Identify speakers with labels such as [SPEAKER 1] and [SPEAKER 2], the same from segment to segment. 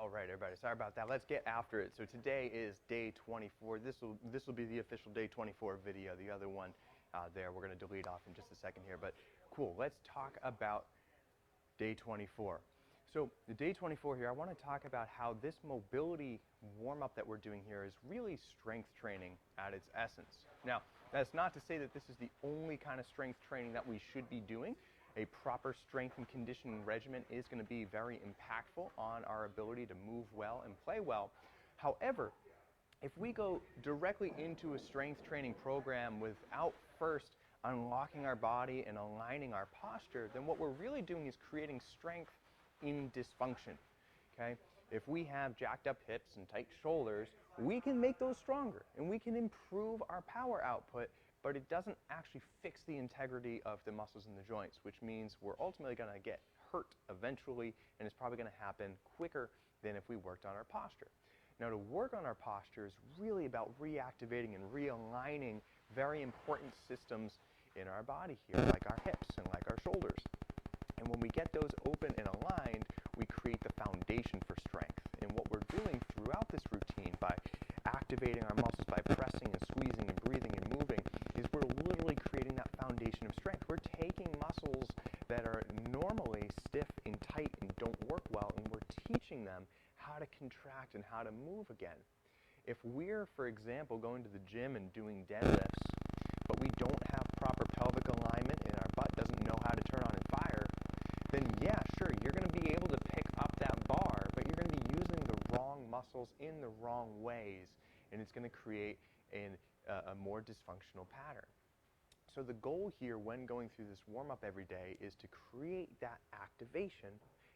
[SPEAKER 1] All right, everybody, sorry about that. Let's get after it. So today is day 24. This will be the official day 24 video. The other one there we're going to delete off in just a second here. But cool, let's talk about day 24. So the day 24 here, I want to talk about how this mobility warm-up that we're doing here is really strength training at its essence. Now, that's not to say that this is the only kind of strength training that we should be doing. A proper strength and conditioning regimen is going to be very impactful on our ability to move well and play well. However, if we go directly into a strength training program without first unlocking our body and aligning our posture, then what we're really doing is creating strength in dysfunction. Okay? If we have jacked up hips and tight shoulders, we can make those stronger and we can improve our power output, but it doesn't actually fix the integrity of the muscles in the joints, which means we're ultimately going to get hurt eventually, and it's probably going to happen quicker than if we worked on our posture. Now, to work on our posture is really about reactivating and realigning very important systems in our body here, like our hips and like our shoulders. And when we get those open and aligned, we create the foundation for strength. And what we're doing throughout this routine by activating our muscles, by pressing and squeezing and breathing and moving, is we're literally creating that foundation of strength. We're taking muscles that are normally stiff and tight and don't work well, and we're teaching them how to contract and how to move again. If we're, for example, going to the gym and doing deadlifts, but we don't have proper pelvic alignment and our butt doesn't know how to turn on and fire, then yeah, sure, you're going to be able to pick up that bar, but you're going to be using the wrong muscles in the wrong ways, and it's going to create a more dysfunctional pattern. So the goal here when going through this warm-up every day is to create that activation,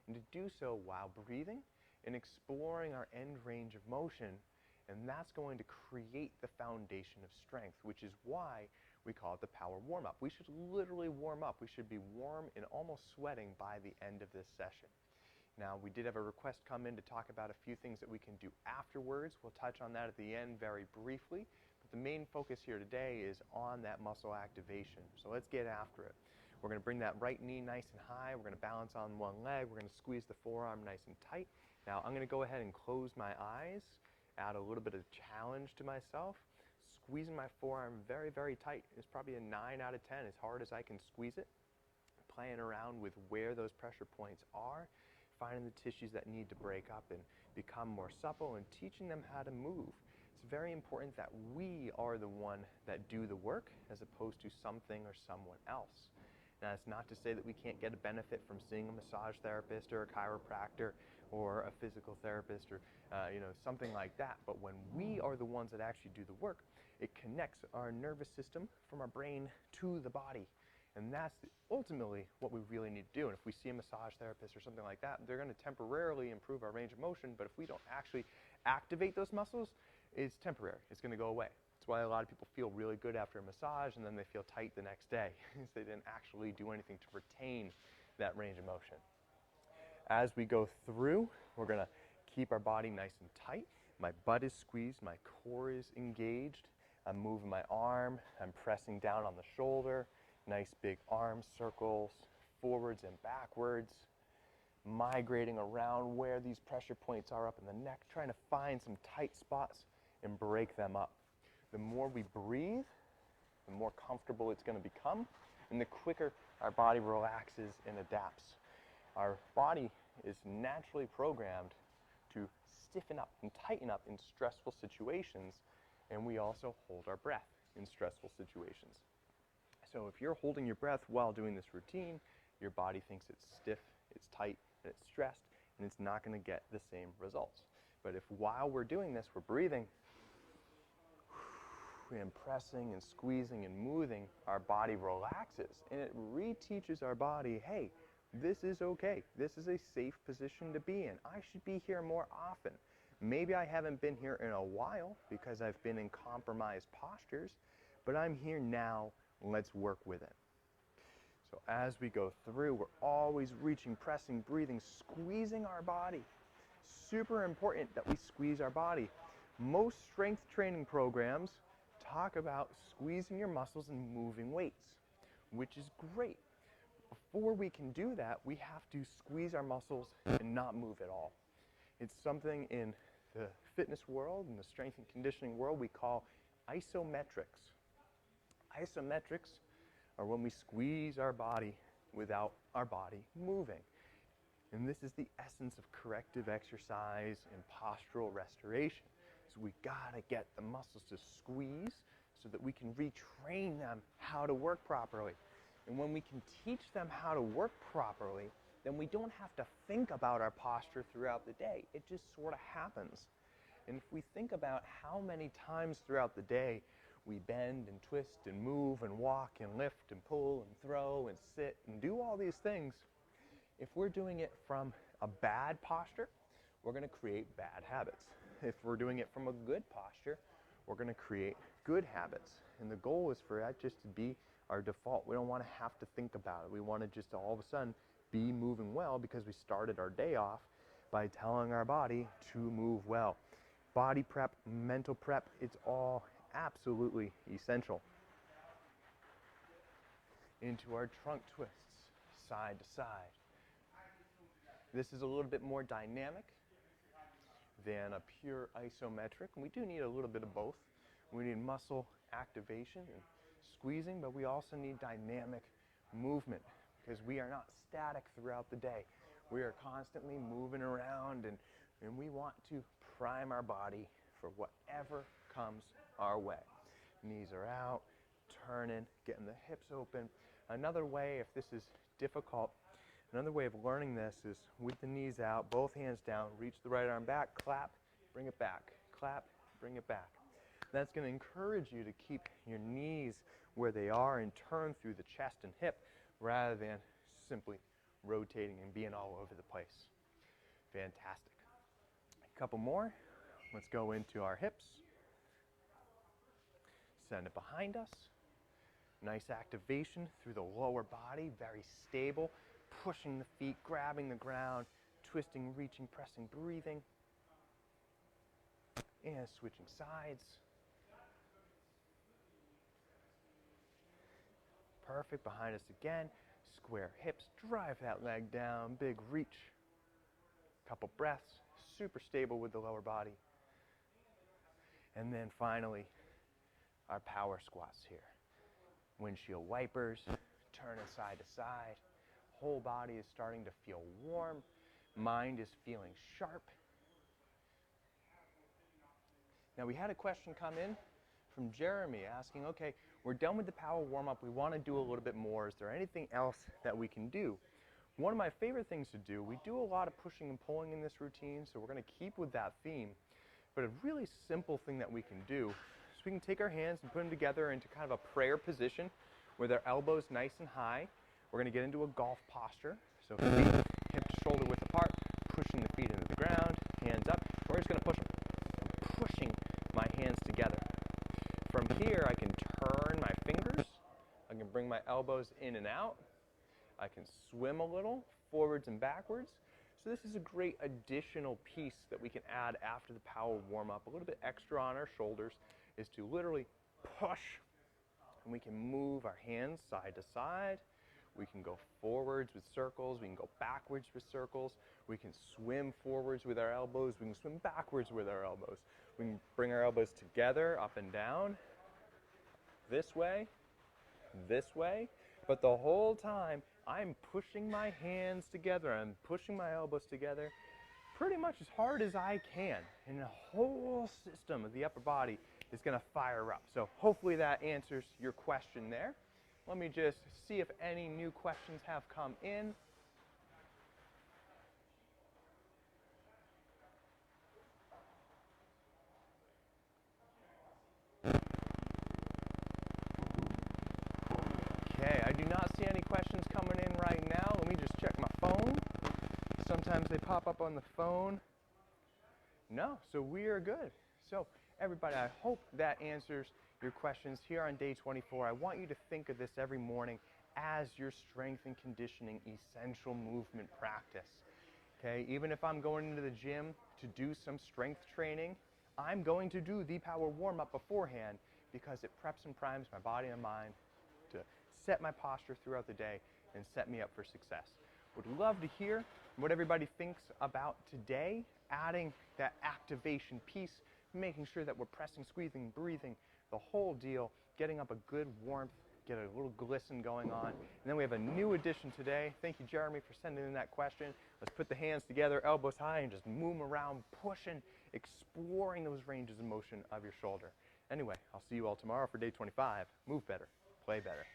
[SPEAKER 1] and to do so while breathing and exploring our end range of motion, and that's going to create the foundation of strength, which is why we call it the power warm-up. We should literally warm up. We should be warm and almost sweating by the end of this session. Now, we did have a request come in to talk about a few things that we can do afterwards. We'll touch on that at the end very briefly. But the main focus here today is on that muscle activation. So let's get after it. We're going to bring that right knee nice and high. We're going to balance on one leg. We're going to squeeze the forearm nice and tight. Now, I'm going to go ahead and close my eyes, add a little bit of challenge to myself. Squeezing my forearm very, very tight. It's probably a 9 out of 10, as hard as I can squeeze it. Playing around with where those pressure points are, finding the tissues that need to break up and become more supple, and teaching them how to move. It's very important that we are the one that do the work as opposed to something or someone else. Now, it's not to say that we can't get a benefit from seeing a massage therapist or a chiropractor or a physical therapist or something like that. But when we are the ones that actually do the work, it connects our nervous system from our brain to the body. And that's ultimately what we really need to do. And if we see a massage therapist or something like that, they're going to temporarily improve our range of motion. But if we don't actually activate those muscles, it's temporary. It's going to go away. That's why a lot of people feel really good after a massage and then they feel tight the next day. They didn't actually do anything to retain that range of motion. As we go through, we're going to keep our body nice and tight. My butt is squeezed. My core is engaged. I'm moving my arm. I'm pressing down on the shoulder. Nice big arm circles, forwards and backwards. Migrating around where these pressure points are up in the neck, trying to find some tight spots and break them up. The more we breathe, the more comfortable it's going to become, and the quicker our body relaxes and adapts. Our body is naturally programmed to stiffen up and tighten up in stressful situations, and we also hold our breath in stressful situations. So if you're holding your breath while doing this routine, your body thinks it's stiff, it's tight, and it's stressed, and it's not going to get the same results. But if while we're doing this, we're breathing, and pressing and squeezing and moving, our body relaxes, and it reteaches our body, hey, this is okay. This is a safe position to be in. I should be here more often. Maybe I haven't been here in a while because I've been in compromised postures, but I'm here now. Let's work with it. So as we go through, we're always reaching, pressing, breathing, squeezing our body. Super important that we squeeze our body. Most strength training programs talk about squeezing your muscles and moving weights, which is great. Before we can do that, we have to squeeze our muscles and not move at all. It's something in the fitness world, in the strength and conditioning world, we call isometrics. Isometrics are when we squeeze our body without our body moving. And this is the essence of corrective exercise and postural restoration. So we gotta get the muscles to squeeze so that we can retrain them how to work properly. And when we can teach them how to work properly, then we don't have to think about our posture throughout the day. It just sort of happens. And if we think about how many times throughout the day we bend and twist and move and walk and lift and pull and throw and sit and do all these things, if we're doing it from a bad posture, we're going to create bad habits. If we're doing it from a good posture, we're going to create good habits. And the goal is for that just to be our default. We don't want to have to think about it. We want to just all of a sudden be moving well because we started our day off by telling our body to move well. Body prep, mental prep, it's all absolutely essential. Into our trunk twists, side to side. This is a little bit more dynamic than a pure isometric, and we do need a little bit of both. We need muscle activation and squeezing, but we also need dynamic movement because we are not static throughout the day. We are constantly moving around, and we want to prime our body for whatever comes our way. Knees are out, turning, getting the hips open. Another way, if this is difficult, another way of learning this is with the knees out, both hands down, reach the right arm back, clap, bring it back, clap, bring it back. That's going to encourage you to keep your knees where they are and turn through the chest and hip rather than simply rotating and being all over the place. Fantastic. A couple more. Let's go into our hips. Send it behind us. Nice activation through the lower body, very stable. Pushing the feet, grabbing the ground, twisting, reaching, pressing, breathing. And switching sides. Perfect, behind us again. Square hips, drive that leg down, big reach. Couple breaths, super stable with the lower body. And then finally, our power squats here. Windshield wipers, turning side to side. Whole body is starting to feel warm. Mind is feeling sharp. Now we had a question come in from Jeremy asking, okay, we're done with the power warm-up. We want to do a little bit more. Is there anything else that we can do? One of my favorite things to do, we do a lot of pushing and pulling in this routine, so we're going to keep with that theme. But a really simple thing that we can do is we can take our hands and put them together into kind of a prayer position with our elbows nice and high. We're going to get into a golf posture. So feet hip to shoulder width apart, pushing the feet into the ground, hands up. We're just going to push them. I'm pushing my hands together. From here, I can turn my fingers. I can bring my elbows in and out. I can swim a little, forwards and backwards. So this is a great additional piece that we can add after the power warm-up. A little bit extra on our shoulders is to literally push. And we can move our hands side to side. We can go forwards with circles. We can go backwards with circles. We can swim forwards with our elbows. We can swim backwards with our elbows. We can bring our elbows together, up and down, this way, but the whole time I'm pushing my hands together. I'm pushing my elbows together pretty much as hard as I can, and the whole system of the upper body is going to fire up. So hopefully that answers your question there. Let me just see if any new questions have come in. Okay, I do not see any questions coming in right now. Let me just check my phone. Sometimes they pop up on the phone. No, so we are good. So everybody, I hope that answers your questions here on day 24. I want you to think of this every morning as your strength and conditioning essential movement practice. Okay, even if I'm going into the gym to do some strength training, I'm going to do the power warm-up beforehand because it preps and primes my body and mind to set my posture throughout the day and set me up for success. Would love to hear what everybody thinks about today, adding that activation piece, making sure that we're pressing, squeezing, breathing, the whole deal, getting up a good warmth, get a little glisten going on. And then we have a new addition today. Thank you, Jeremy, for sending in that question. Let's put the hands together, elbows high, and just move 'em around, pushing, exploring those ranges of motion of your shoulder. Anyway, I'll see you all tomorrow for day 25. Move better, play better.